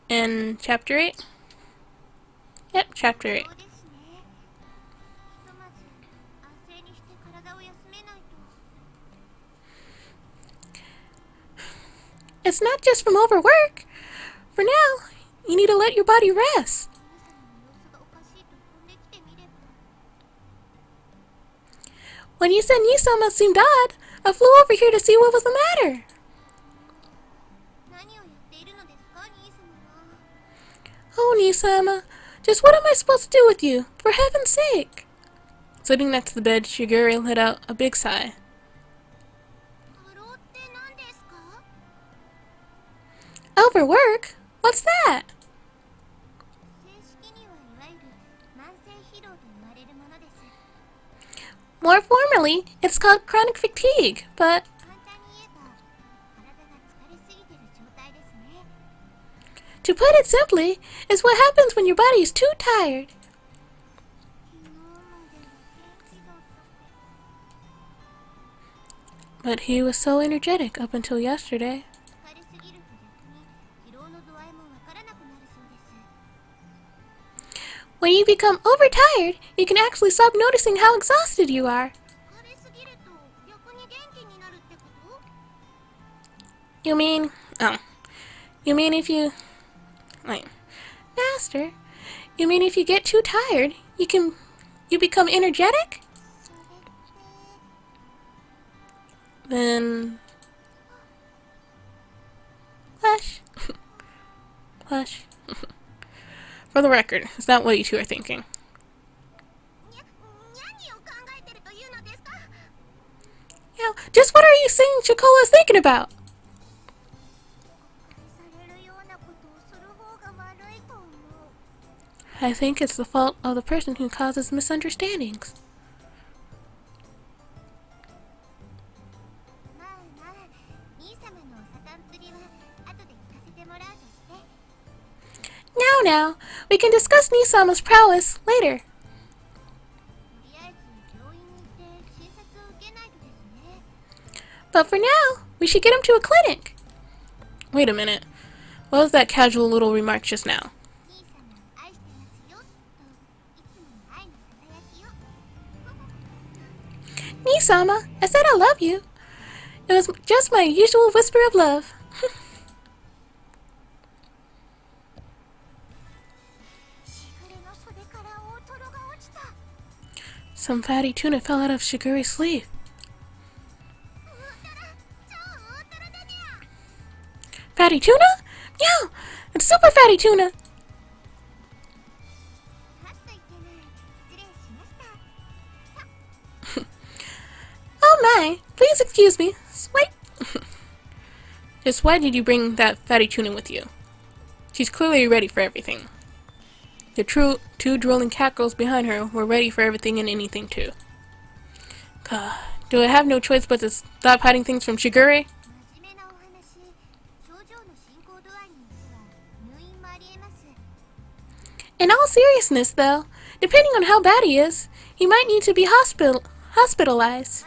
in chapter 8? Yep, chapter 8. It's not just from overwork. For now, you need to let your body rest. When you said Nisama seemed odd, I flew over here to see what was the matter. Oh, Nisama, just what am I supposed to do with you? For heaven's sake. Sitting next to the bed, Shigure let out a big sigh. Overwork? What's that? More formally, it's called chronic fatigue, but to put it simply, it's what happens when your body is too tired. But he was so energetic up until yesterday. When you become overtired, you can actually stop noticing how exhausted you are. You mean if you... Wait. Master, you mean if you get too tired, you become energetic? Then... Hush. Hush. For the record, it's not what you two are thinking. Yeah, just what are you saying Chikola is thinking about? I think it's the fault of the person who causes misunderstandings. Now, we can discuss Nisama's prowess later. But for now, we should get him to a clinic. Wait a minute. What was that casual little remark just now? Nisama, I said I love you. It was just my usual whisper of love. Some fatty tuna fell out of Shigure's sleeve. Fatty tuna? Meow! It's super fatty tuna! Oh my! Please excuse me. Swipe! Just why did you bring that fatty tuna with you? She's clearly ready for everything. The two drooling cat girls behind her were ready for everything and anything too. Do I have no choice but to stop hiding things from Shigure? In all seriousness though, depending on how bad he is, he might need to be hospitalized.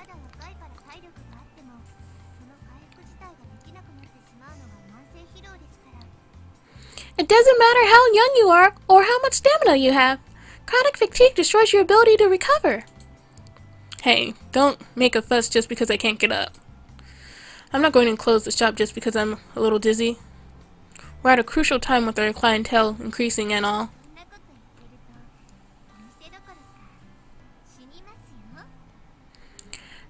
It doesn't matter how young you are or how much stamina you have. Chronic fatigue destroys your ability to recover. Hey, don't make a fuss just because I can't get up. I'm not going to close the shop just because I'm a little dizzy. We're at a crucial time with our clientele increasing and all.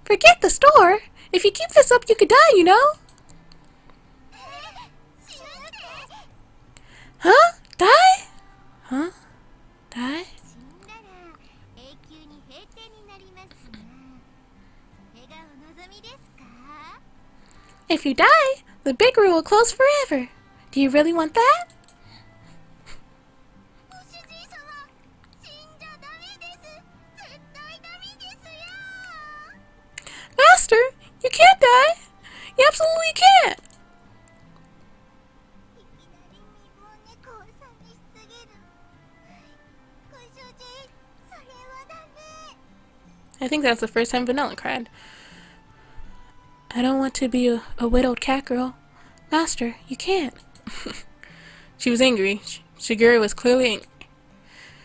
Forget the store. If you keep this up, you could die, you know? Huh? Die? Huh? Die? If you die, the bakery will close forever. Do you really want that? Master, you can't die. You absolutely can't. I think that's the first time Vanilla cried. I don't want to be a widowed cat girl. Master, you can't. She was angry. Shigure was clearly angry.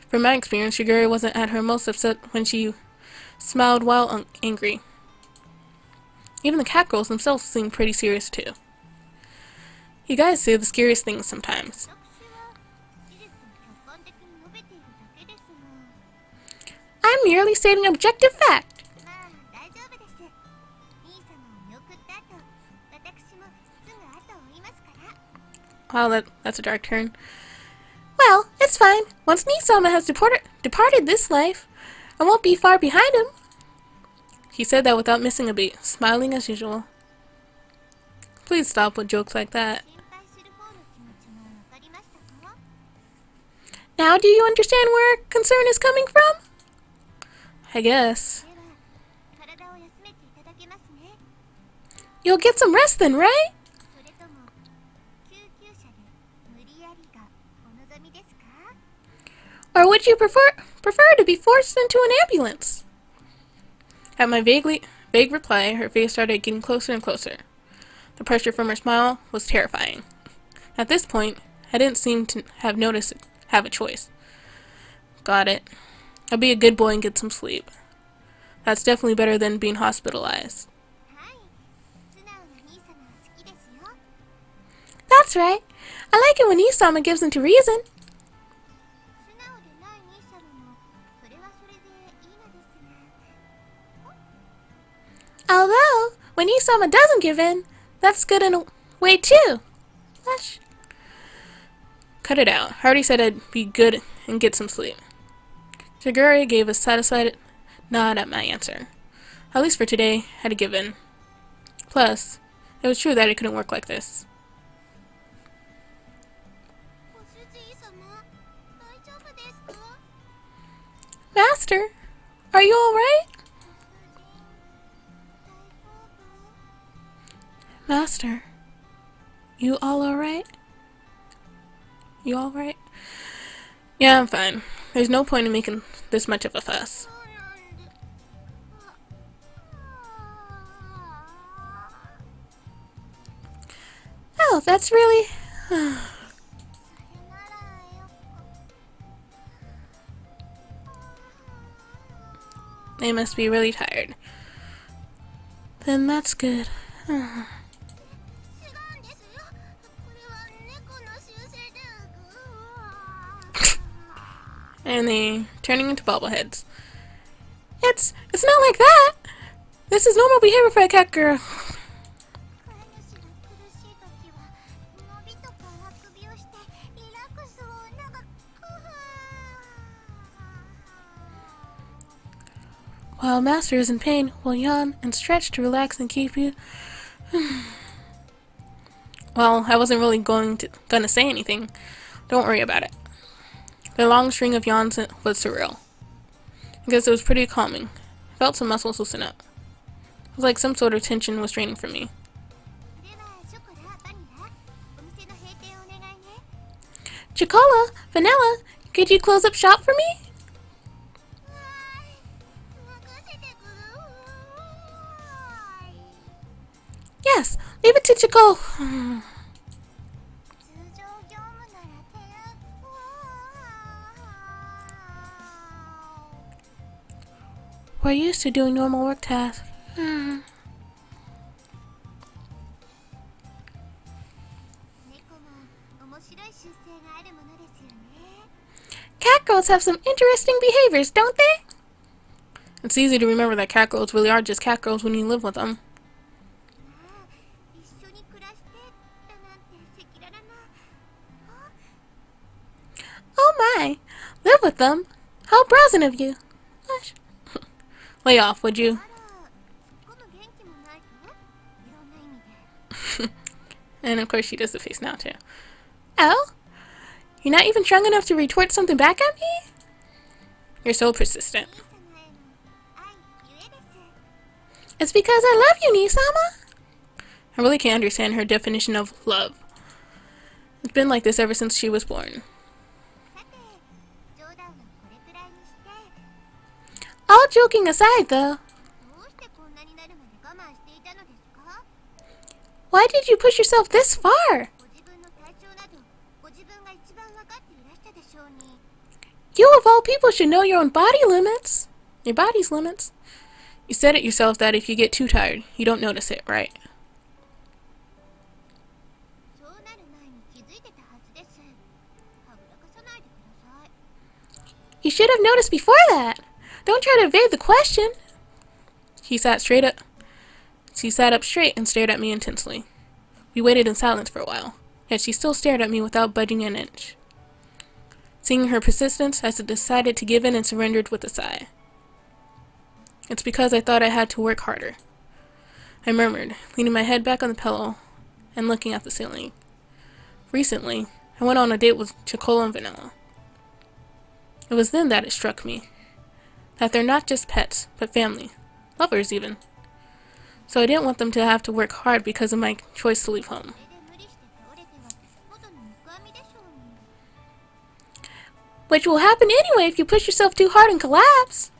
From my experience, Shigure wasn't at her most upset when she smiled while angry. Even the cat girls themselves seemed pretty serious too. You guys say the scariest things sometimes. I'm merely stating objective fact. Wow, that's a dark turn. Well, it's fine. Once Nisama has departed this life, I won't be far behind him. He said that without missing a beat, smiling as usual. Please stop with jokes like that. Now do you understand where concern is coming from? I guess. You'll get some rest then, right? Or would you prefer to be forced into an ambulance? At my vague reply, her face started getting closer and closer. The pressure from her smile was terrifying. At this point, I didn't seem to have a choice. Got it. I'll be a good boy and get some sleep. That's definitely better than being hospitalized. That's right. I like it when Isama gives into reason. Although, when Isama doesn't give in, that's good in a way too. Flesh. Cut it out. I already said I'd be good and get some sleep. Shigure gave a satisfied nod at my answer. At least for today, I had to give in. Plus, it was true that it couldn't work like this. Master, are you alright? Master, you all alright? You alright? Yeah, I'm fine. There's no point in making this much of a fuss. Oh, that's really... They must be really tired. Then that's good. And they turning into bobbleheads. It's not like that. This is normal behavior for a cat girl. While Master is in pain, we'll yawn and stretch to relax and keep you. Well, I wasn't really gonna say anything. Don't worry about it. The long string of yawns was surreal. I guess it was pretty calming. I felt some muscles loosen up. It was like some sort of tension was draining from me. Chocola, Vanilla, could you close up shop for me? Yes, leave it to Choco. We're used to doing normal work tasks. Cat girls have some interesting behaviors, don't they? It's easy to remember that cat girls really are just cat girls when you live with them. Oh my! Live with them? How brazen of you! Gosh. Lay off, would you? And of course she does the face now too. Oh? You're not even strong enough to retort something back at me? You're so persistent. It's because I love you, Nisama. I really can't understand her definition of love. It's been like this ever since she was born. All joking aside, though, why did you push yourself this far? You of all people should know your own body limits. Your body's limits. You said it yourself that if you get too tired, you don't notice it, right? You should have noticed before that. Don't try to evade the question. She sat up straight and stared at me intensely. We waited in silence for a while, yet she still stared at me without budging an inch. Seeing her persistence, I decided to give in and surrendered with a sigh. It's because I thought I had to work harder, I murmured, leaning my head back on the pillow and looking at the ceiling. Recently, I went on a date with Chocola and Vanilla. It was then that it struck me that they're not just pets, but family, lovers even. So I didn't want them to have to work hard because of my choice to leave home. Which will happen anyway if you push yourself too hard and collapse.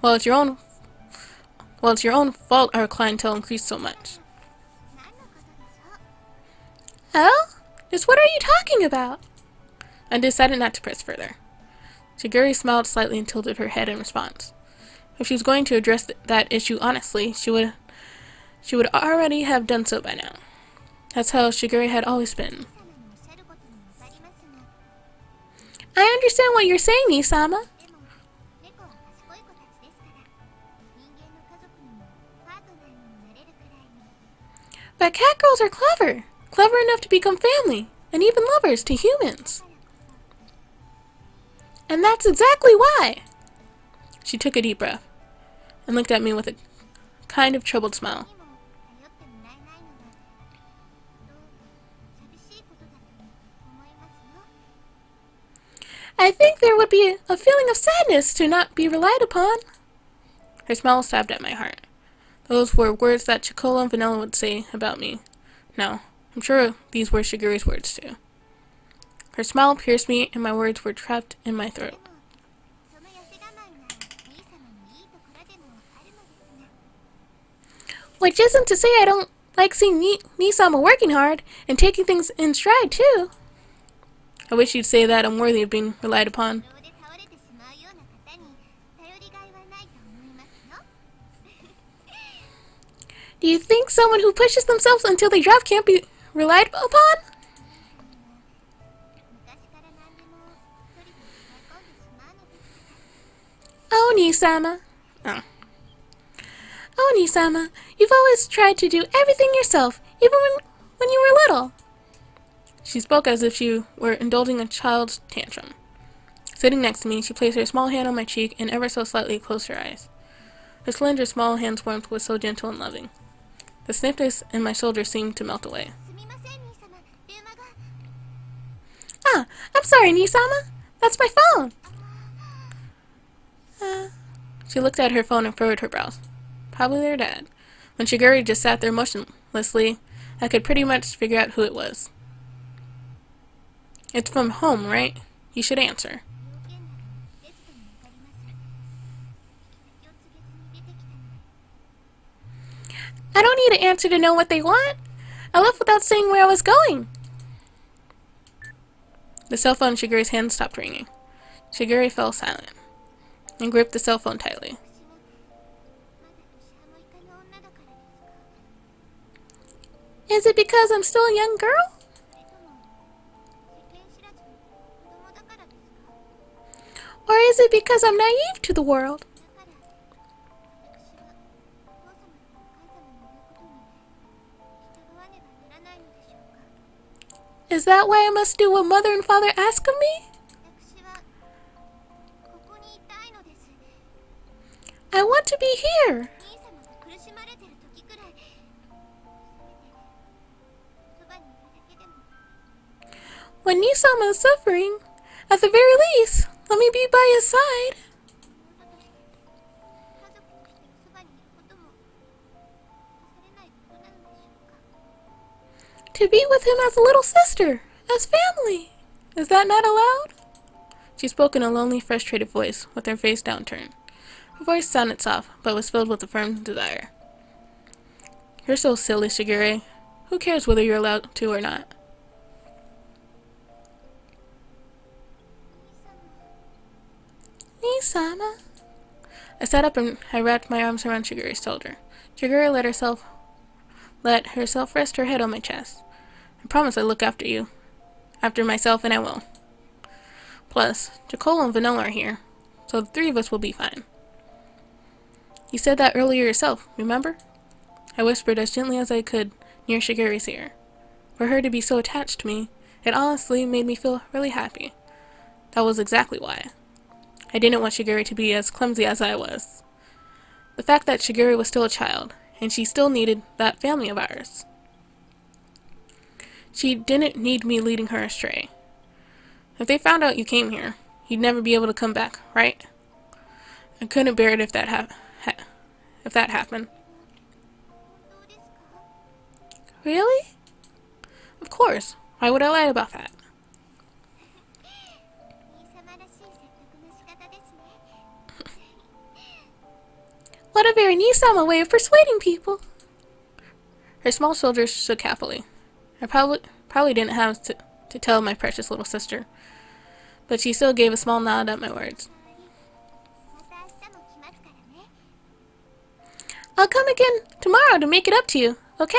Well, it's your own fault our clientele increased so much. Oh? Just what are you talking about? I decided not to press further. Shiguri smiled slightly and tilted her head in response. If she was going to address that issue honestly, she would already have done so by now. That's how Shiguri had always been. I understand what you're saying, Nisama. But cat girls are clever. Clever enough to become family, and even lovers to humans. And that's exactly why. She took a deep breath and looked at me with a kind of troubled smile. I think there would be a feeling of sadness to not be relied upon. Her smile stabbed at my heart. Those were words that Chocola and Vanilla would say about me. No, I'm sure these were Shiguri's words too. Her smile pierced me and my words were trapped in my throat. Which isn't to say I don't like seeing Nisama working hard and taking things in stride too. I wish you'd say that I'm worthy of being relied upon. Do you think someone who pushes themselves until they drop can't be relied upon? Oh, Nisama. Oh, Nisama, you've always tried to do everything yourself, even when you were little. She spoke as if she were indulging a child's tantrum. Sitting next to me, she placed her small hand on my cheek and ever so slightly closed her eyes. Her slender, small hand's warmth was so gentle and loving. The stiffness in my shoulder seemed to melt away. Ah, I'm sorry, Nisama. That's my phone. She looked at her phone and furrowed her brows. Probably their dad. When Shiguri just sat there motionlessly, I could pretty much figure out who it was. It's from home, right? You should answer. I don't need an answer to know what they want. I left without saying where I was going. The cell phone in Shiguri's hand stopped ringing. Shiguri fell silent and gripped the cell phone tightly. Is it because I'm still a young girl? Or is it because I'm naive to the world? Is that why I must do what mother and father ask of me? I want to be here. When Nisama is suffering, at the very least, let me be by his side. To be with him as a little sister, as family. Is that not allowed? She spoke in a lonely, frustrated voice, with her face downturned. Her voice sounded soft, but was filled with a firm desire. You're so silly, Shigure. Who cares whether you're allowed to or not? Nii-sama. I sat up and I wrapped my arms around Shiguri's shoulder. Shiguri let herself rest her head on my chest. I promise I'll look after you. After myself, and I will. Plus, Jacola and Vanilla are here, so the three of us will be fine. You said that earlier yourself, remember? I whispered as gently as I could near Shiguri's ear. For her to be so attached to me, it honestly made me feel really happy. That was exactly why. I didn't want Shiguri to be as clumsy as I was. The fact that Shiguri was still a child, and she still needed that family of ours. She didn't need me leading her astray. If they found out you came here, you'd never be able to come back, right? I couldn't bear it if that happened. Really? Of course. Why would I lie about that? What a very Nii-sama way of persuading people. Her small shoulders shook happily. I probably didn't have to tell my precious little sister, but she still gave a small nod at my words. I'll come again tomorrow to make it up to you, okay?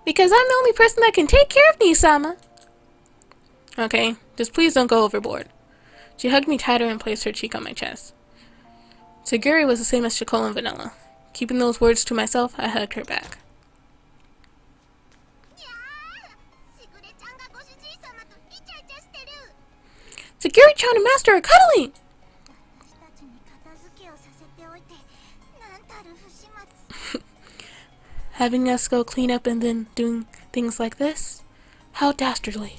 Because I'm the only person that can take care of Nii-sama. Okay, just please don't go overboard. She hugged me tighter and placed her cheek on my chest. Shiguri was the same as Jacola and Vanilla. Keeping those words to myself, I hugged her back. Shiguri-chan and Master are cuddling! Having us go clean up and then doing things like this? How dastardly.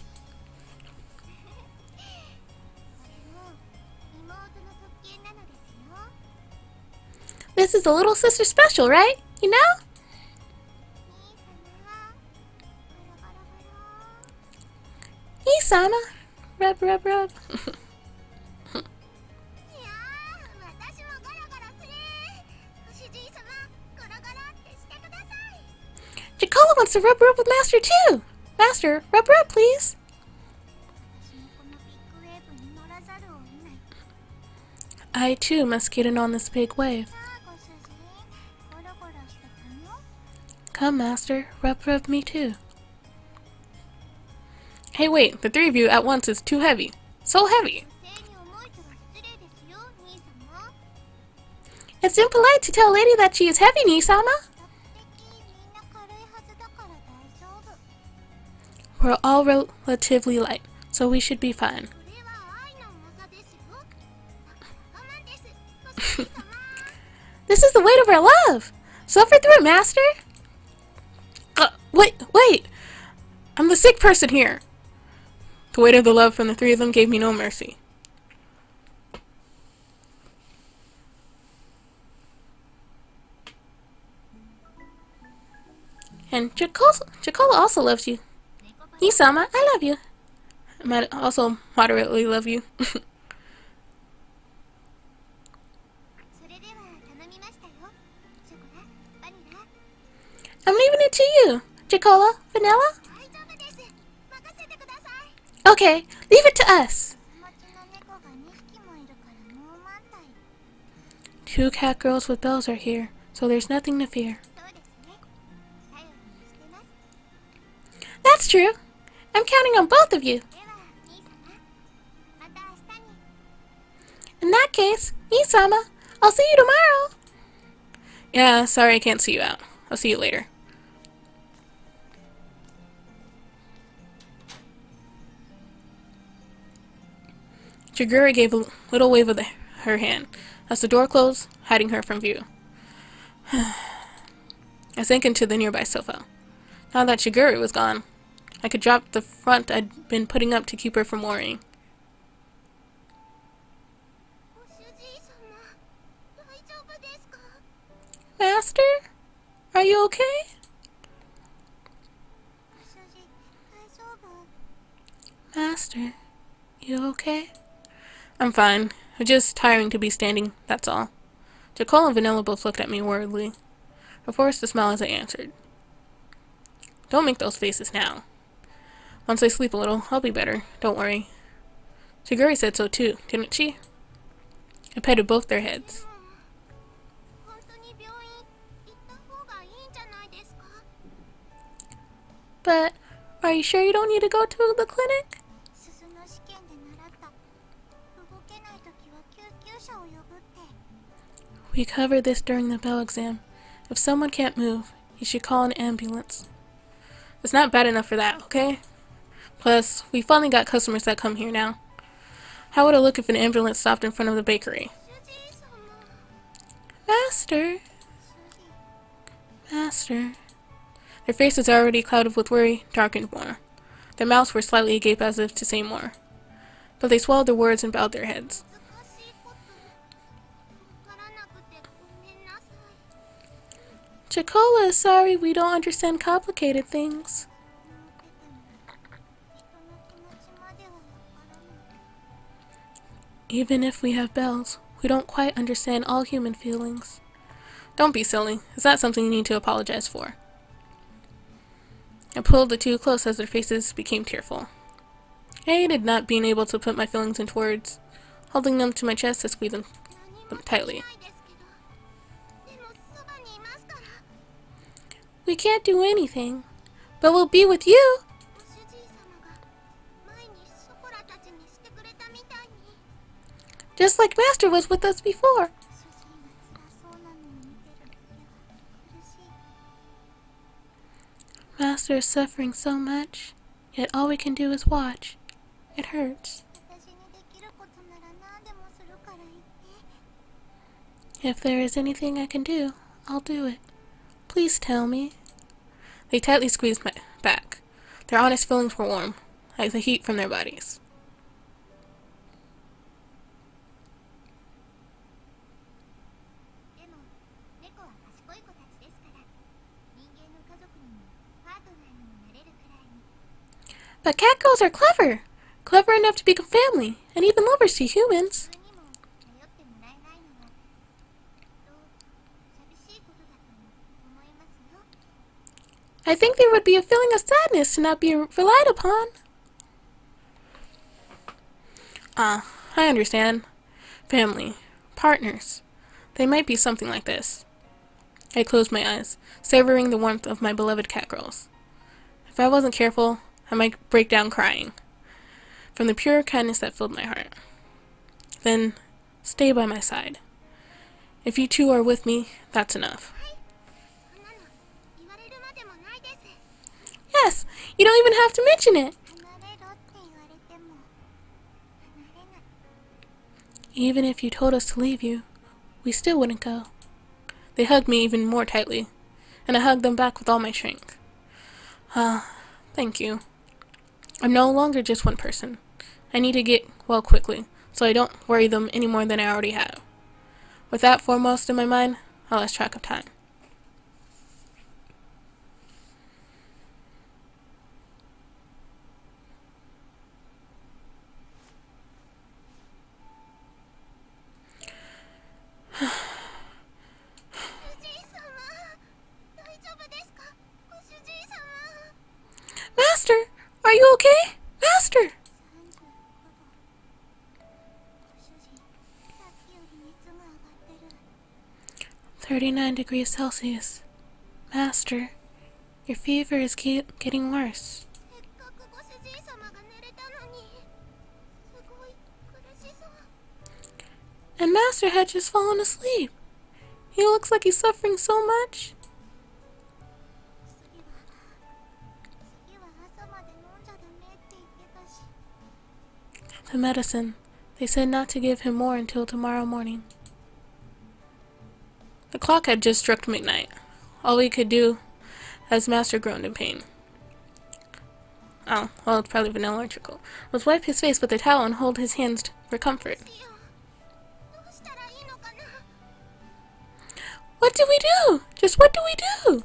This is a little sister special, right? You know? Nii-sama. Rub, rub, rub. Jacola wants to rub with Master too. Master, rub, please. I too must get in on this big wave. Come, Master, rub me too. Hey, wait, the three of you at once is too heavy. So heavy. It's impolite to tell a lady that she is heavy, Nii-sama. We're all relatively light, so we should be fine. This is the weight of our love. Suffer through it, Master. Wait! I'm the sick person here. The weight of the love from the three of them gave me no mercy. And Jacola also loves you. Nii-sama, I love you. I might also moderately love you. I'm leaving it to you, Jacola, Vanilla. Okay, leave it to us. Two cat girls with bells are here, so there's nothing to fear. That's true. I'm counting on both of you. In that case, Nii-sama, I'll see you tomorrow. Yeah, sorry I can't see you out. I'll see you later. Shiguri gave a little wave of her hand as the door closed, hiding her from view. I sank into the nearby sofa. Now that Shiguri was gone, I could drop the front I'd been putting up to keep her from worrying. Master? Are you okay? Master, you okay? I'm fine. It's just tiring to be standing, that's all. Jacola and Vanilla both looked at me worriedly. I forced a smile as I answered. Don't make those faces now. Once I sleep a little, I'll be better. Don't worry. Shiguri said so too, didn't she? I petted both their heads. But, are you sure you don't need to go to the clinic? We covered this during the bell exam. If someone can't move, you should call an ambulance. It's not bad enough for that, okay? Plus, we finally got customers that come here now. How would it look if an ambulance stopped in front of the bakery? Master. Master. Their faces already clouded with worry darkened more. Their mouths were slightly agape as if to say more. But they swallowed their words and bowed their heads. Chocola is sorry we don't understand complicated things. Even if we have bells, we don't quite understand all human feelings. Don't be silly. It's not something you need to apologize for. I pulled the two close as their faces became tearful. I hated not being able to put my feelings into words, holding them to my chest to squeeze them tightly. We can't do anything, but we'll be with you. Just like Master was with us before. Master is suffering so much, yet all we can do is watch. It hurts. If there is anything I can do, I'll do it. Please tell me. They tightly squeezed my back. Their honest feelings were warm, like the heat from their bodies. But cat girls are clever! Clever enough to become family, and even lovers to humans. I think there would be a feeling of sadness to not be relied upon. I understand. Family. Partners. They might be something like this. I closed my eyes, savoring the warmth of my beloved cat girls. If I wasn't careful, I might break down crying, from the pure kindness that filled my heart. Then, stay by my side. If you two are with me, that's enough. Yes, you don't even have to mention it. Even if you told us to leave you, we still wouldn't go. They hugged me even more tightly, and I hugged them back with all my strength. Thank you. I'm no longer just one person. I need to get well quickly, so I don't worry them any more than I already have. With that foremost in my mind, I lost track of time. Master, are you okay? Master! 39 degrees Celsius. Master, your fever is getting worse. And Master had just fallen asleep. He looks like he's suffering so much. The medicine. They said not to give him more until tomorrow morning. The clock had just struck midnight. All we could do, as Master groaned in pain. Oh, well, it's probably vanilla electrical. Was wipe his face with a towel and hold his hands for comfort. What do we do? Just what do we do?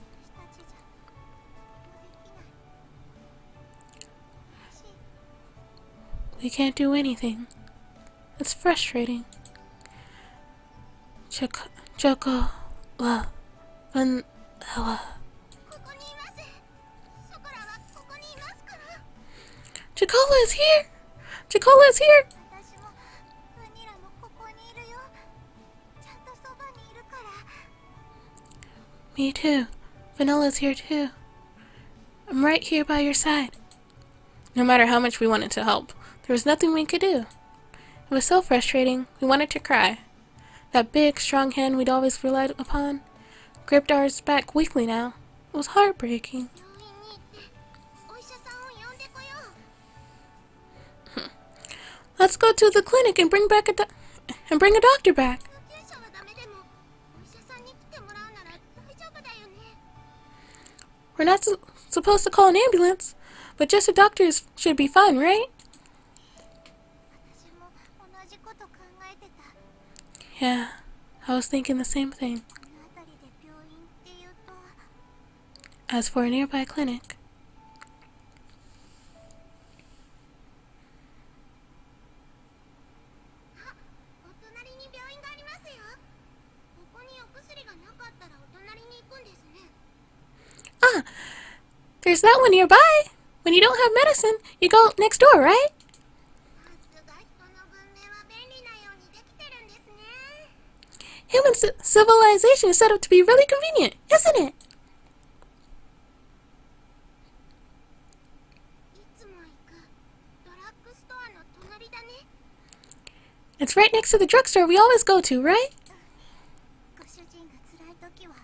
We can't do anything. It's frustrating. Chocolate. Vanilla. Chicola is here! Chicola is here! 私もバニラもここにいるよ。ちゃんとそばにいるから。 Me too. Vanilla's here too. I'm right here by your side. No matter how much we wanted to help, there was nothing we could do. It was so frustrating, we wanted to cry. That big, strong hand we'd always relied upon gripped ours back weakly now. It was heartbreaking. 病院に行ってお医者さんを呼んでこよう。 Let's go to the clinic and bring a doctor back. 救急車はダメでもお医者さんに来てもらうなら大丈夫だよね。 We're not supposed to call an ambulance, but just a doctor should be fine, right? 私も同じこと考えてた。 Yeah, I was thinking the same thing. この辺りで病院っていうと。 As for a nearby clinic, あ、お隣に病院がありますよ。ここにお薬がなかったらお隣に行くんですね。 ah, there's that one nearby. When you don't have medicine, you go next door, right? さすが人の文明は便利なようにできてるんですね。 Human civilization is set up to be really convenient, isn't it? いつも行くドラッグストアの隣だね。 It's right next to the drugstore we always go to, right? ご主人が辛い時は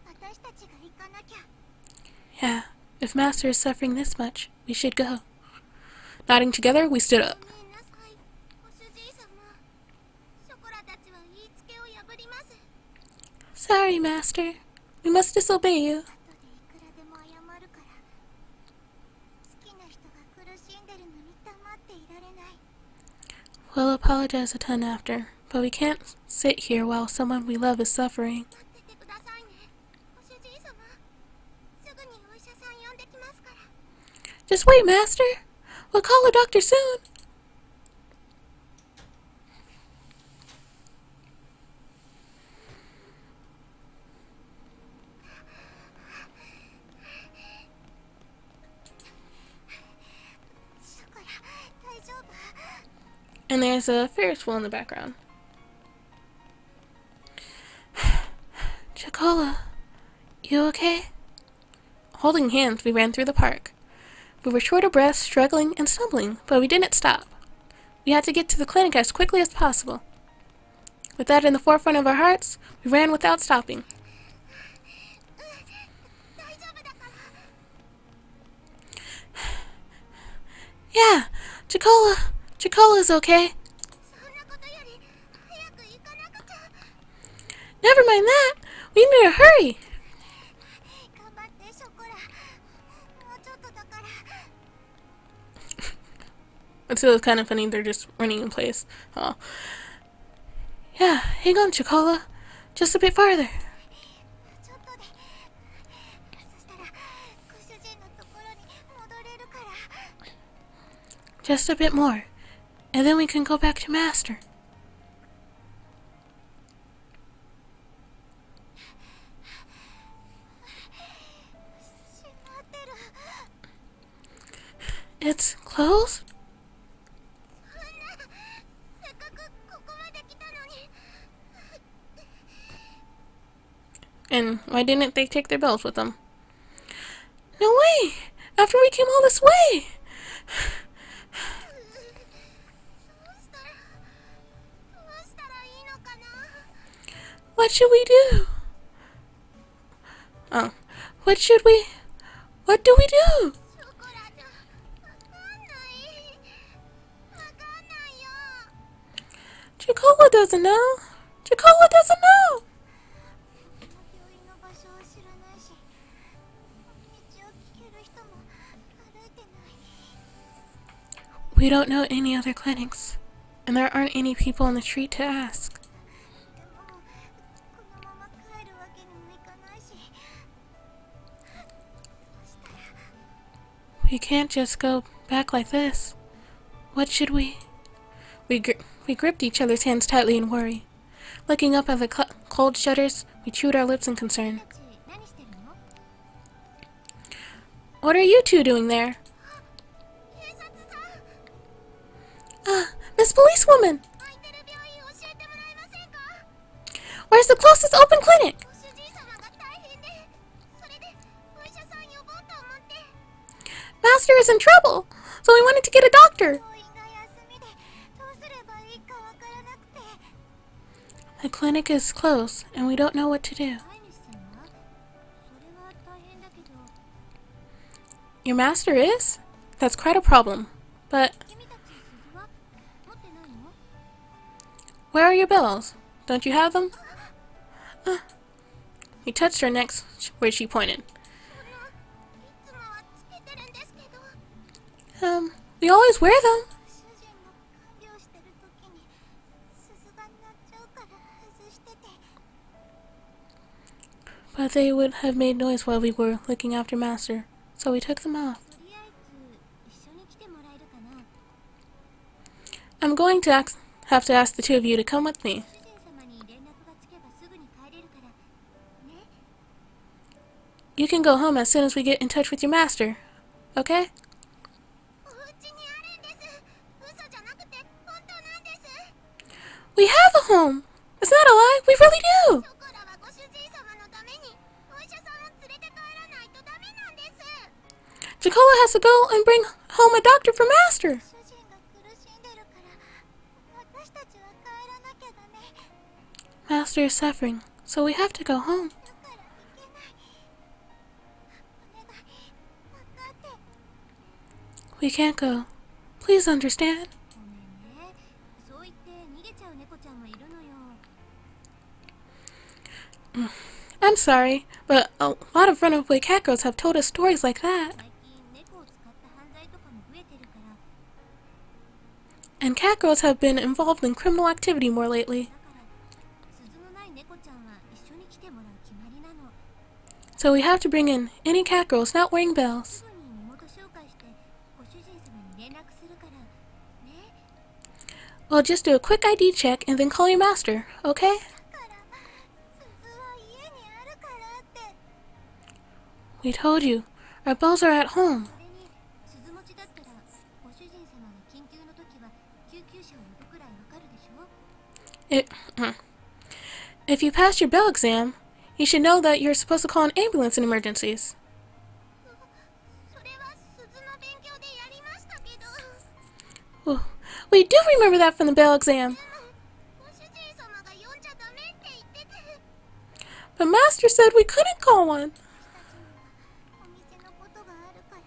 私たちが行かなきゃ。 Yeah, if Master is suffering this much, we should go. Nodding together, we stood up. ごめんなさい、ご主人様。ショコラたちは言いつけを破ります。 Sorry, Master. We must disobey you. 後でいくらでも謝るから。好きな人が苦しんでるのに黙っていられない。 We'll apologize a ton after, but we can't sit here while someone we love is suffering. 待っててくださいね、ご主人様。すぐにお医者さん呼んできますから。 Just wait, Master. We'll call a doctor soon. And there's a Ferris wheel in the background. Chocola, you okay? Holding hands, we ran through the park. We were short of breath, struggling and stumbling, but we didn't stop. We had to get to the clinic as quickly as possible. With that in the forefront of our hearts, we ran without stopping. Yeah, Chocola's okay. Never mind that. We need to hurry. It's still kind of funny. They're just running in place. Oh. Yeah, hang on, Chocola. Just a bit farther. Just a bit more, and then we can go back to Master. It's closed? And why didn't they take their bells with them? No way! After we came all this way! What should we do? Oh, what do we do? Chocola doesn't know. Chocola doesn't know. We don't know any other clinics, and there aren't any people on the street to ask. We can't just go back like this. What should we? We gripped each other's hands tightly in worry. Looking up at the cold shutters, we chewed our lips in concern. What are you two doing there? Miss Policewoman! 空いてる病院教えてもらえませんか？ Where's the closest open clinic? ご主人様が大変で、それでお医者さん呼ぼうと思って。 Master is in trouble, so we wanted to get a doctor. 病院が休みでどうすればいいかわからなくて。 The clinic is closed, and we don't know what to do. 飼い主さんはそれは大変だけど。 Your master is? That's quite a problem. But 君たち鈴は持ってないの？ where are your bells? Don't you have them? We touched her next where she pointed. そんな、いつもはつけてるんですけど。 We always wear them. 主人が看病してる時に鈴が鳴っちゃうから外してて。 But they would have made noise while we were looking after Master, so we took them off. とりあえず一緒に来てもらえるかな。 I'm going to have to ask the two of you to come with me. 主人様に連絡がつけばすぐに帰れるからね。 You can go home as soon as we get in touch with your master. Okay? お家にあるんです。嘘じゃなくて本当なんです。 We have a home! It's not a lie, we really do! ショコラはご主人様のためにお医者さんを連れて帰らないとダメなんです。 Jacola has to go and bring home a doctor for Master. 主人が苦しんでるから私たちは帰らなきゃだね。 Master is suffering, so we have to go home. だからいけない。お願い、分かって。 We can't go. Please understand. ごめんね。そう言って逃げちゃう猫ちゃんもいるのよ。 I'm sorry, but a lot of runaway cat girls have told us stories like that. 最近猫を使った犯罪とかも増えてるから。 And cat girls have been involved in criminal activity more lately. だから鈴のない猫ちゃんは一緒に来てもらう決まりなの。 So we have to bring in any cat girls not wearing bells. すぐに身元紹介してご主人様に連絡するからね。 We'll just do a quick ID check and then call your master, okay? だから鈴は家にあるからって。 We told you. Our bells are at home. それに鈴持ちだったらご主人様が緊急の時は救急車を呼ぶくらいわかるでしょ。 If you pass your bell exam, you should know that you're supposed to call an ambulance in emergencies. それは鈴の勉強でやりましたけど。 Well, we do remember that from the bell exam. ご主人様が呼んじゃダメって言ってて。 But Master said we couldn't call one. お店のことがあるから。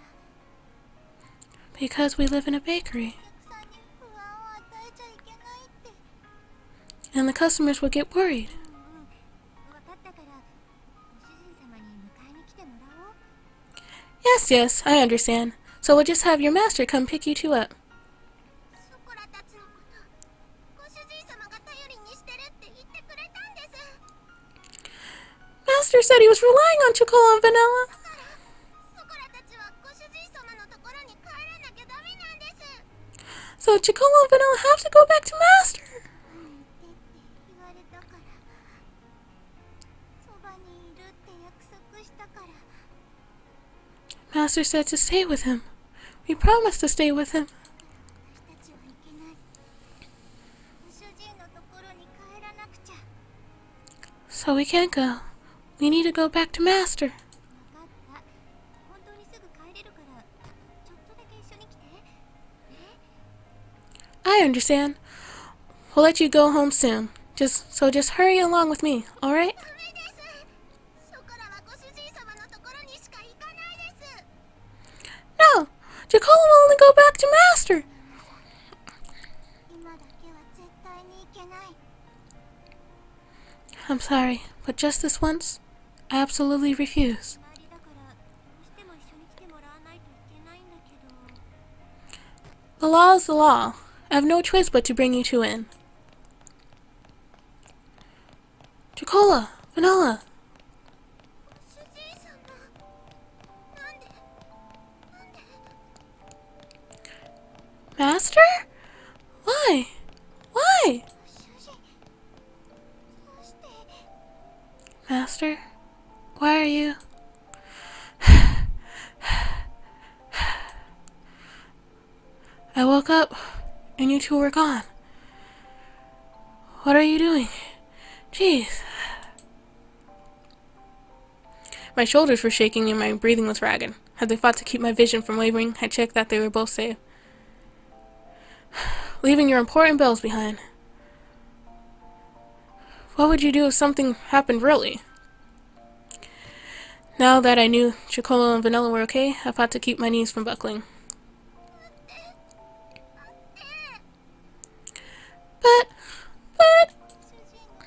Because we live in a bakery. お客さんに不安を与えちゃいけないって。 And the customers would get worried. 分かったからご主人様に迎えに来てもらおう。 Yes, I understand. So we'll just have your master come pick you two up. ショコラたちのことご主人様が頼りにしてるって言ってくれたんです。 Master said he was relying on Chocola and Vanilla. だからショコラたちはご主人様のところに帰らなきゃダメなんです。 So Chocola and Vanilla have to go back to Master. って言われたからそばにいるって約束したから。 Master said to stay with him. We promised to stay with him. 私たちはいけない。ご主人のところに帰らなくちゃ。 So we can't go. We need to go back to Master. 分かった。本当にすぐ帰れるからちょっとだけ一緒に来てね。 I understand. We'll let you go home soon. Just hurry along with me, alright? ダメです。ショコラはご主人様のところにしか行かないです。 No! Jacola will only go back to Master! 今だけは絶対に行けない。 I'm sorry, but just this once, I absolutely refuse. 決まりだからどうしても一緒に来てもらわないといけないんだけど。 The law is the law. I have no choice but to bring you two in. Jacola, Vanilla, 主人様、なんで Master? Why? Why? 主人、どうして。 Master, why are you? I woke up and you two were gone. What are you doing? Jeez. My shoulders were shaking and my breathing was ragged. As I fought to keep my vision from wavering, I checked that they were both safe. Leaving your important bells behind. What would you do if something happened really? Now that I knew Chocola and Vanilla were okay, I fought to keep my knees from buckling. But, but, 主人のこ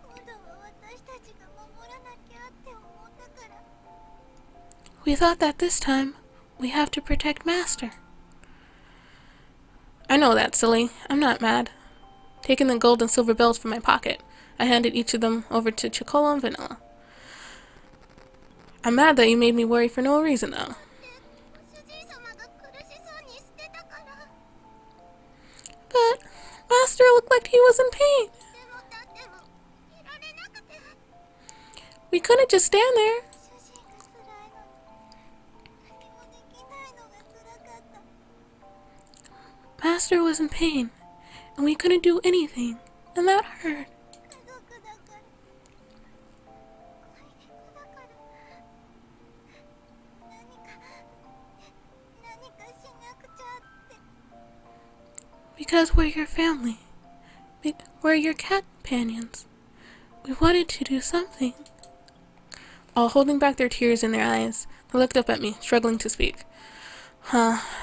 と今度は私たちが守らなきゃって思ったから。 we thought that this time we have to protect Master. I know that, silly. I'm not mad. Taking the gold and silver bells from my pocket, I handed each of them over to Chocola and Vanilla. I'm mad that you made me worry for no reason, though. 主人様が苦しそうにしてたから。 But Master looked like he was in pain. でもだってもいられなくて。 We couldn't just stand there. 主人が辛いのに何もできないのが辛かった。 Master was in pain, and we couldn't do anything, and that hurt. 家族だから。恋猫だから。何かしなくちゃって。 Because we're your family. We're your cat companions. We wanted to do something. All holding back their tears in their eyes, they looked up at me, struggling to speak.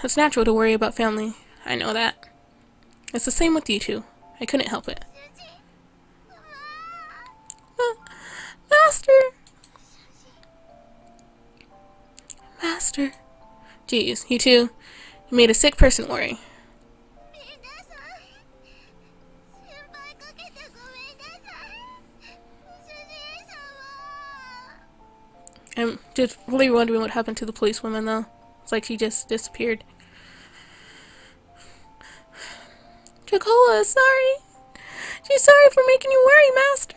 It's natural to worry about family. I know that. It's the same with you two. I couldn't help it. 主人。Master! 主人。 Master. Geez, you two. You made a sick person worry. 皆さん。心配かけてごめんなさい。主人様。 I'm just really wondering what happened to the policewoman, though. It's like she just disappeared. Chocola is sorry. She's sorry for making you worry, Master.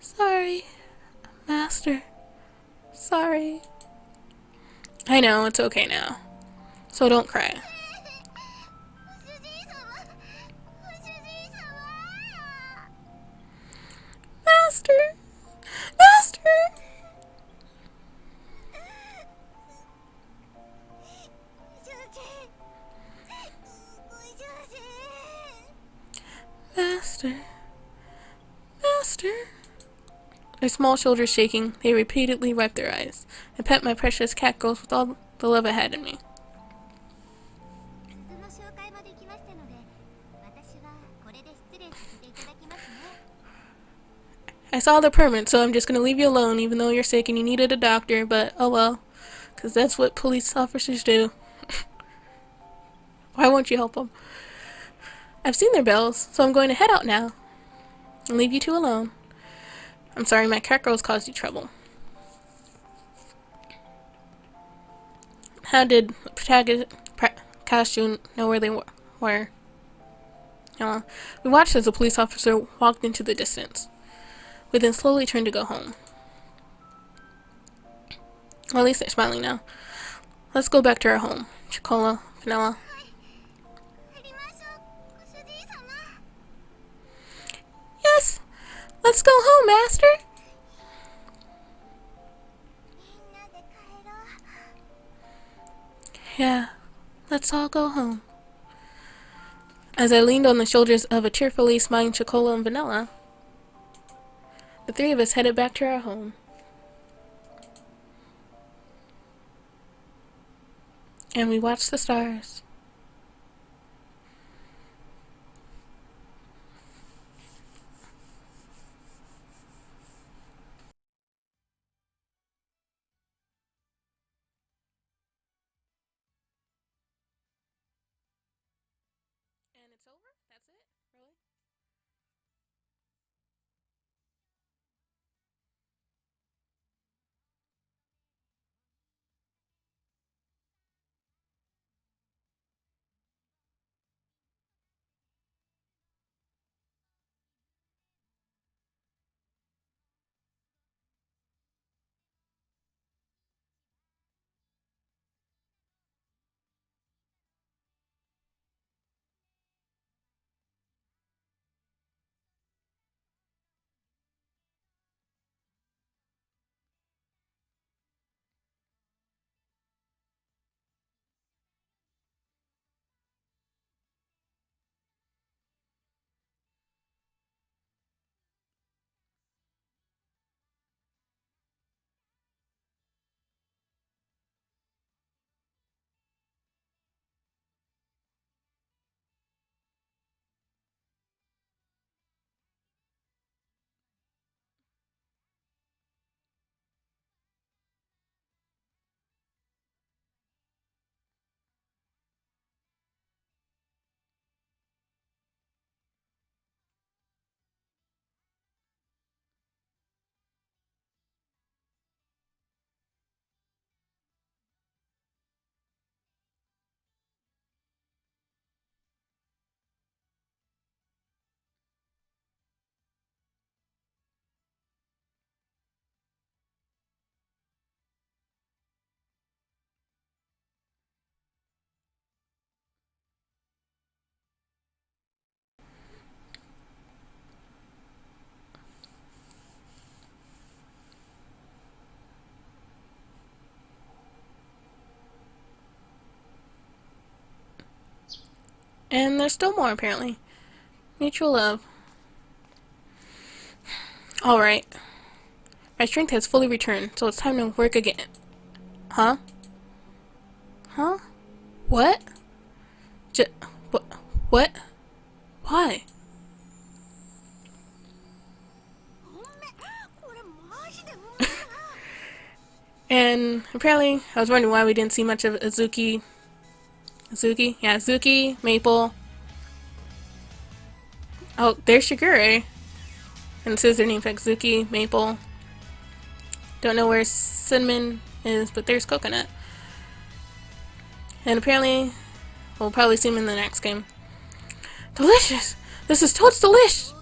Sorry, Master. Sorry. I know, it's okay now. So don't cry. 主人様。主人様。 Master! Master! 主人。ご主人。 Master. Master. Their small shoulders shaking, they repeatedly wiped their eyes. I pet my precious cat girls with all the love I had in me. 鈴の紹介もできましたので、私はこれで失礼させていただきますね。 I saw the permit, so I'm just gonna leave you alone even though you're sick and you needed a doctor, but oh well. Because that's what police officers do. Why won't you help them? I've seen their bells, so I'm going to head out now. And leave you two alone. I'm sorry my cat girls caused you trouble. How did the protagonist know where they were? We watched as a police officer walked into the distance. We then slowly turned to go home. Well, at least they're smiling now. Let's go back to our home. Chocola, Vanilla. 帰りましょう。ご主人様。 Yes! Let's go home, Master! みんなで帰ろう。 Yeah, let's all go home. As I leaned on the shoulders of a tearfully smiling Chocola and Vanilla, the three of us headed back to our home. And we watched the stars. And it's over? That's it? Really? And there's still more, apparently. Mutual love. Alright. My strength has fully returned, so it's time to work again. Huh? Huh? What? What? Why? And apparently, I was wondering why we didn't see much of Azuki. Azuki? Yeah, Azuki, Maple. Oh, there's Shigure. And it says their names like Azuki, Maple. Don't know where Cinnamon is, but there's Coconut. And apparently, we'll probably see him in the next game. Delicious! This is totes delish!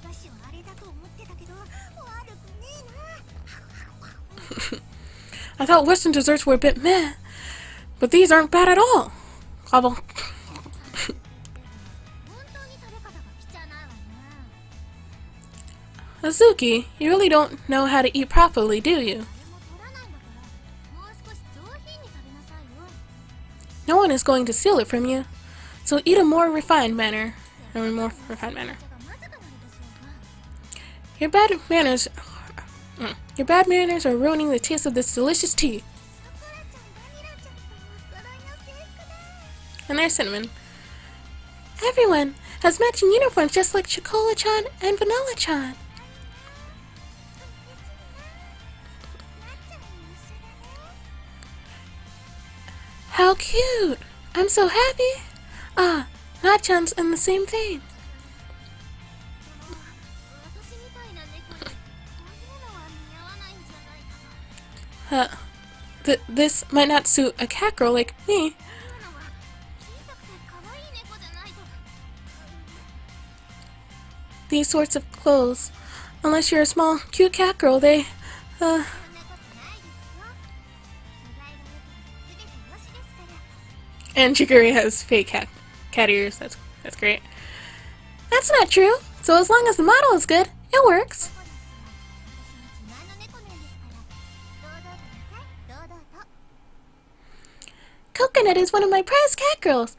I thought Western desserts were a bit meh, but these aren't bad at all. Gobble. Azuki, you really don't know how to eat properly, do you? No one is going to steal it from you, so eat a more refined manner. Your bad manners are ruining the taste of this delicious tea. And there's Cinnamon. Everyone has matching uniforms just like Chocola-chan and Vanilla-chan. How cute! I'm so happy! Ah, Na-chan's in the same vein. This might not suit a cat girl like me. These sorts of clothes, unless you're a small, cute cat girl, they, And Chiguri has fake cat ears. That's great. That's not true. So as long as the model is good, it works. Coconut is one of my prized cat girls.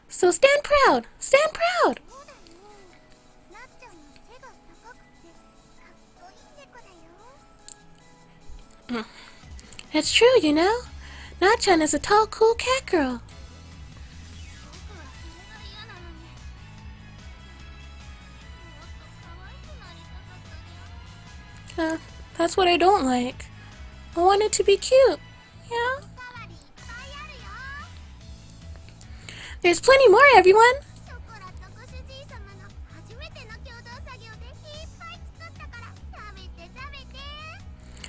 So stand proud. Stand proud. It's true, you know. Na-chan is a tall, cool cat girl. That's what I don't like. I want it to be cute. Yeah. There's plenty more, everyone.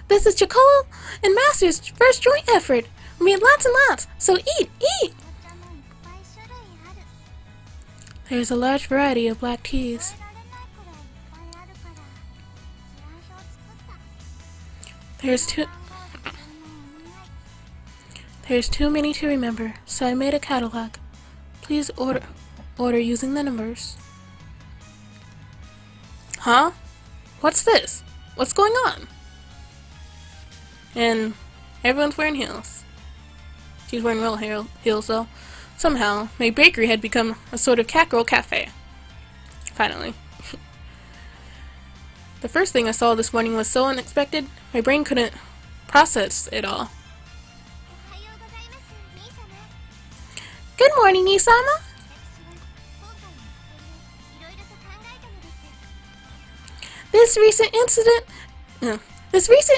This is Chocola and Master's first joint effort. We made lots and lots, so eat, eat! There's a large variety of black teas. There's too many to remember, so I made a catalog. Please order using the numbers. Huh? What's this? What's going on? And everyone's wearing heels. She's wearing real heels though. Somehow, my bakery had become a sort of cat girl cafe. Finally. The first thing I saw this morning was so unexpected, my brain couldn't process it all. Good morning, Isama. This recent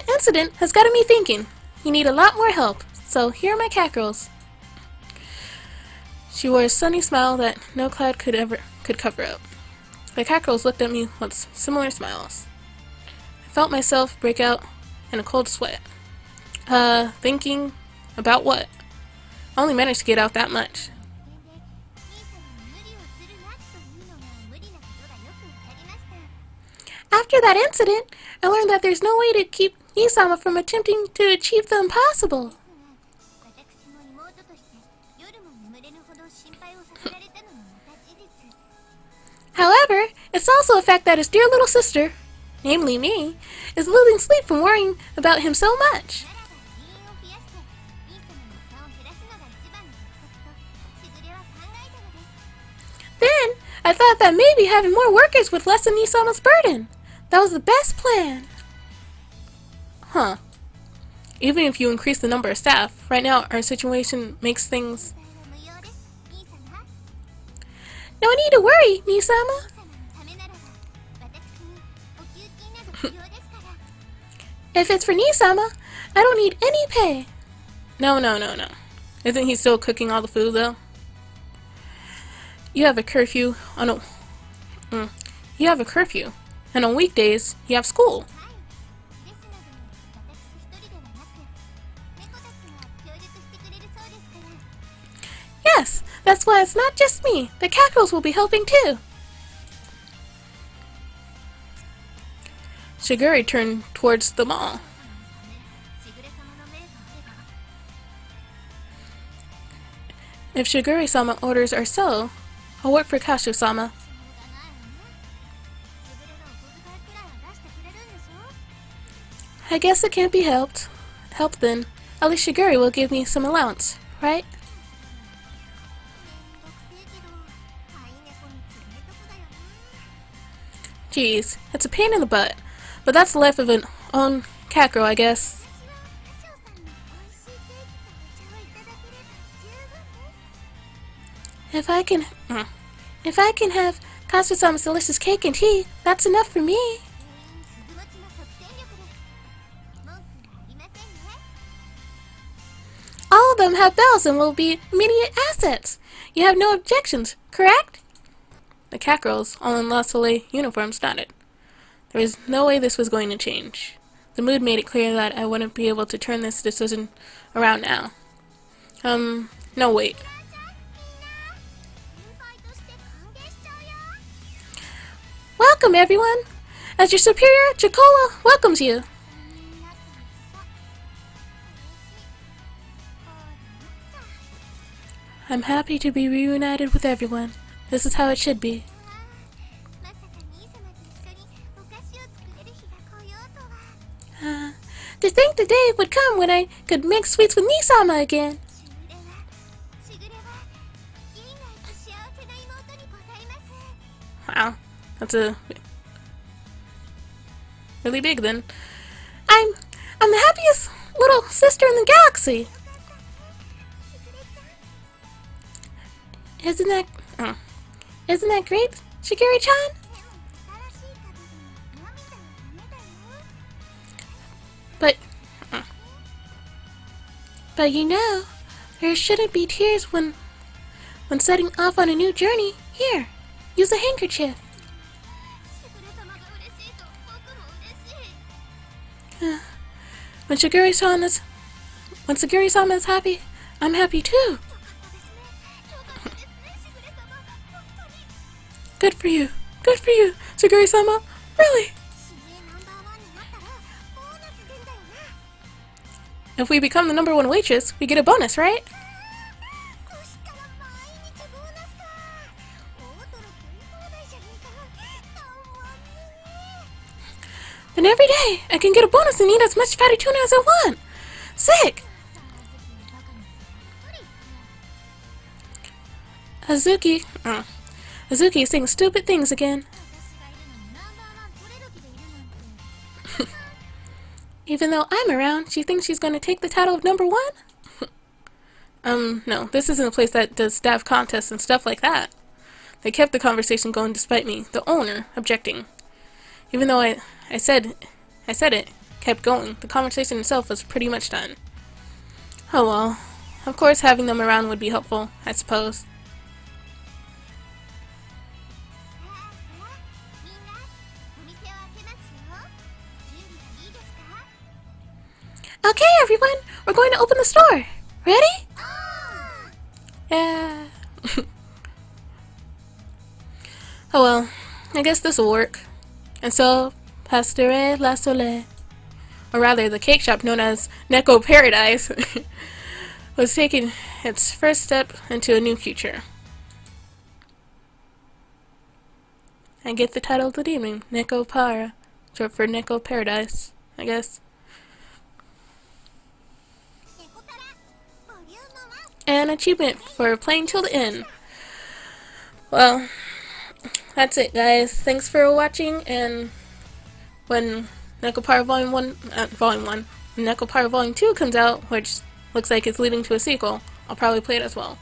incident has got me thinking. You need a lot more help, so here are my cat girls. She wore a sunny smile that no cloud could cover up. The cat girls looked at me with similar smiles. I felt myself break out in a cold sweat. Thinking about what? I only managed to get out that much. After that incident, I learned that there's no way to keep Isama from attempting to achieve the impossible. However, it's also a fact that his dear little sister, namely me, is losing sleep from worrying about him so much. Then, I thought that maybe having more workers would lessen Nisama's burden. That was the best plan. Huh. Even if you increase the number of staff, right now our situation makes things... 無用です兄様 No need to worry, Nisama. 兄様のためならば私にお給金など不要ですから If it's for Nisama, I don't need any pay. No. Isn't he still cooking all the food, though? You have a curfew on a... You have a curfew. And on weekdays, you have school. はいですので私一人ではなく猫たちが協力してくれるそうですから Yes, that's why it's not just me. The cackerels will be helping too. Shiguri turned towards the mall. しぐれ様の命があれば If Shiguri-sama orders are so, I'll work for Kashu-sama. しょうがないわねしぐれがお小遣いくらいは出してくれるんでしょ I guess it can't be helped. Help then. At least Shiguri will give me some allowance, right? めんどくせえけど飼い猫に冷たくだよな Geez, it's a pain in the butt. But that's the life of an own cat girl, I guess. 私は歌唱さんの美味しいケーキとお茶をいただければ十分です If I can have Kashu-sama's delicious cake and tea, that's enough for me. 全員鈴待ちの即戦力です文句はありませんね All of them have bells and will be immediate assets. You have no objections, correct? The cat girls, all in La Soleil uniforms, nodded. There was no way this was going to change. The mood made it clear that I wouldn't be able to turn this decision around now. No wait. 先輩として歓迎しちゃうよ Welcome, everyone! As your superior, Chikola welcomes you. みんなと一緒嬉しいこうだな I'm happy to be reunited with everyone. This is how it should be. まさか兄様と一緒にお菓子を作れる日が来ようとは To think the day would come when I could make sweets with Nisama again. しぐれは銀河と幸せな妹にございます Wow, that's really big then. I'm the happiest little sister in the galaxy. しぐれちゃん Isn't that great, Shigiri-chan? でも新しい門出に涙はダメだよ But you know, there shouldn't be tears when setting off on a new journey. Here, use a handkerchief. しぐれ様が嬉しいと僕も嬉しい When Shigiri-sama is happy, I'm happy too. よかったですねよかったですねしぐれ様本当に Good for you, Shigiri-sama. Really? 指名ナンバーワンになったらボーナス出んだよな If we become the #1 waitress, we get a bonus, right? そしたら毎日ボーナスか大トロ食い放題じゃねえかたまんね Then every day, I can get a bonus and eat as much fatty tuna as I want. Sick! バカなバカに Azuki is saying stupid things again. 私がいるのにナンバーワン取れる気でいるなんて Even though I'm around, she thinks she's going to take the title of #1? No, this isn't a place that does staff contests and stuff like that. They kept the conversation going despite me, the owner, objecting. Even though I said it kept going, the conversation itself was pretty much done. Oh well. Of course having them around would be helpful, I suppose. さあさあみんなお店を開けますよ準備はいいですか Okay, everyone, we're going to open the store. Ready? おー Yeah. Oh well, I guess this'll work. And so, Pasteure La Soleil, or rather the cake shop known as Nekopara, was taking its first step into a new future. I get the title of the evening, Nekopara, short for Neko Paradise, I guess. ネコパラボリューム1 An achievement for playing till the end. Well, that's it, guys. Thanks for watching, and when Nekopara Volume 1, when Nekopara Volume 2 comes out, which looks like it's leading to a sequel, I'll probably play it as well.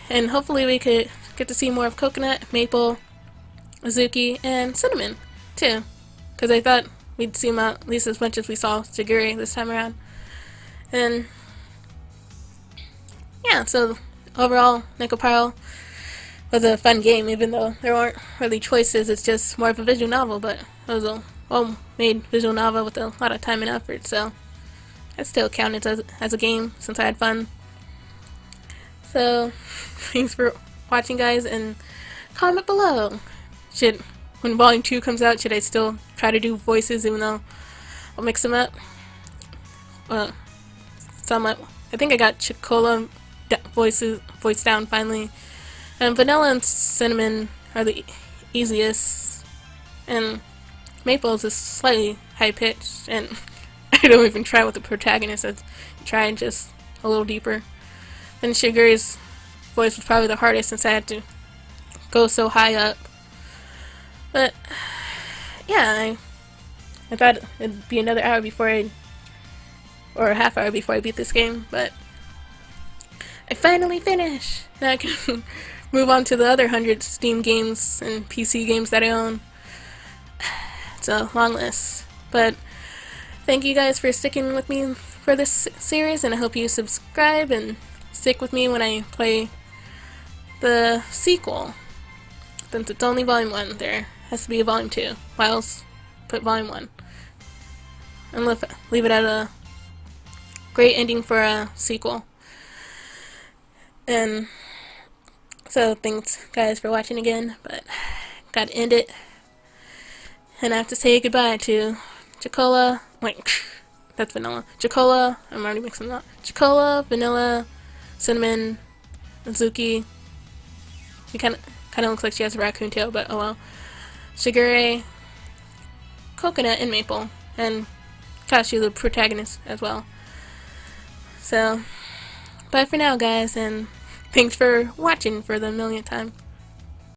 And hopefully we could get to see more of Coconut, Maple, Azuki, and Cinnamon, too. Because I thought we'd see them out at least as much as we saw Shigure this time around. And yeah, so overall, Nekopara was a fun game, even though there weren't really choices. It's just more of a visual novel, but it was a well-made visual novel with a lot of time and effort, so I still count it as a game since I had fun. So, thanks for watching, guys, and comment below. When Volume 2 comes out, should I still try to do voices, even though I'll mix them up? I think I got Chocola voice down finally. And Vanilla and Cinnamon are the easiest, and Maple is slightly high-pitched, and I don't even try with the protagonist. I try just a little deeper. And Shigure's voice was probably the hardest since I had to go so high up. But yeah, I thought it'd be another hour or a half hour before I beat this game, but I finally finished. Now I can move on to the other 100 Steam games and PC games that I own. It's a long list, but thank you guys for sticking with me for this series, and I hope you subscribe and stick with me when I play the sequel. Since it's only Volume 1, there has to be a Volume 2. Why else put Volume 1? And leave it at a great ending for a sequel. And so thanks, guys, for watching again, but gotta end it. And I have to say goodbye to Chocola. Wait, that's Vanilla. Chocola, I'm already mixing them up. Chocola, Vanilla, Cinnamon, Azuki. She kind of looks like she has a raccoon tail, but oh well. Shigure, Coconut, and Maple, and Kashu, the protagonist, as well. So, bye for now, guys, and thanks for watching for the millionth time.